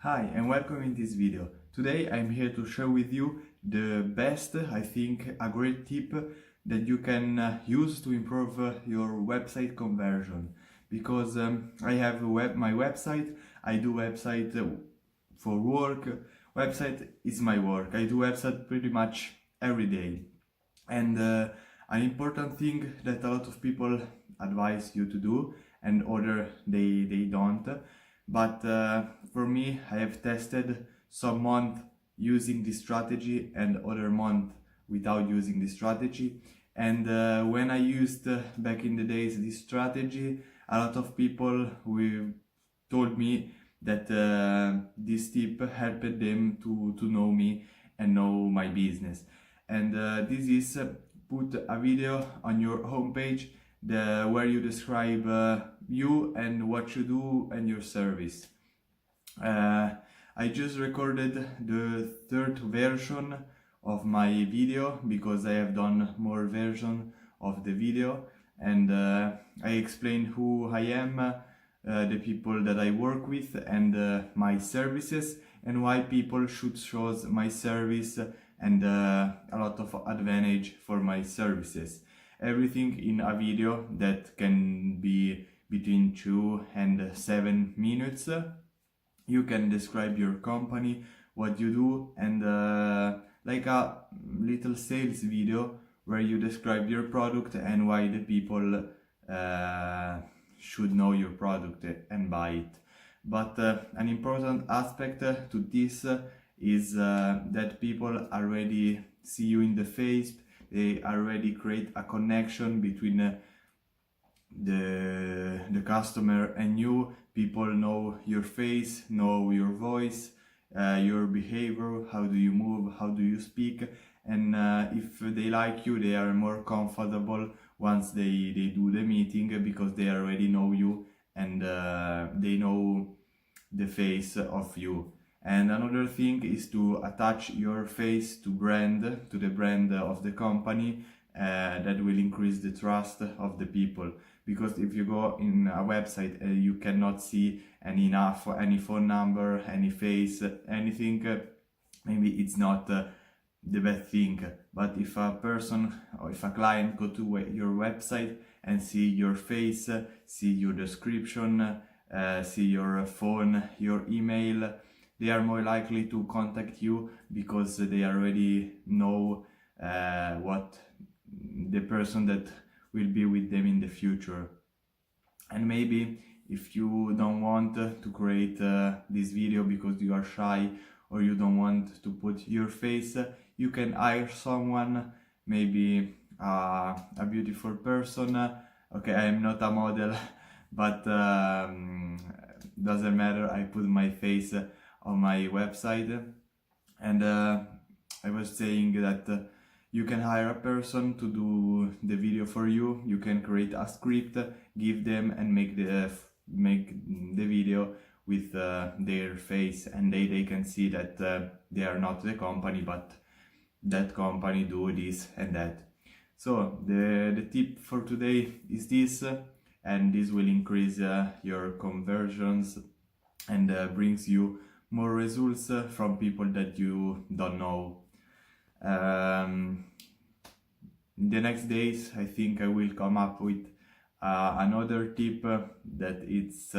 Hi and welcome in this video. Today I'm here to share with you the best, I think, a great tip that you can use to improve your website conversion. Because I have my website, I do website for work, website is my work. I do website pretty much every day. And an important thing that a lot of people advise you to do and other they don't, but for me, I have tested some month using this strategy and other month without using this strategy. And when I used back in the days this strategy, a lot of people told me that this tip helped them to know me and know my business. And this is put a video on your homepage where you describe you and what you do and your service. I just recorded the third version of my video because I have done more version of the video, and I explain who I am, the people that I work with, and my services, and why people should choose my service, and a lot of advantage for my services. Everything in a video that can be between 2 and 7 minutes. You can describe your company, what you do, and like a little sales video where you describe your product and why the people should know your product and buy it. But an important aspect to this is that people already see you in the face. They already create a connection between the customer and you. People know your face, know your voice, your behavior, how do you move, how do you speak, and if they like you, they are more comfortable once they do the meeting because they already know you, and they know the face of you. And another thing is to attach your face to the brand of the company. That will increase the trust of the people, because if you go in a website you cannot see any phone number, any face, anything, maybe it's not the best thing. But if a person or if a client go to your website and see your face, see your description, see your phone, your email, they are more likely to contact you because they already know what the person that will be with them in the future. And maybe if you don't want to create this video because you are shy or you don't want to put your face, you can hire someone, maybe a beautiful person. Okay, I am not a model, but doesn't matter, I put my face on my website. And I was saying that you can hire a person to do the video for you. You can create a script, give them, and make the video with their face, and they can see that they are not the company, but that company do this and that. So the tip for today is this, and this will increase your conversions and brings you more results from people that you don't know. The next days I think I will come up with another tip that it's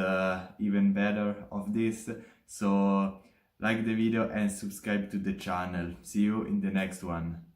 even better of this. So like the video and subscribe to the channel. See you in the next one.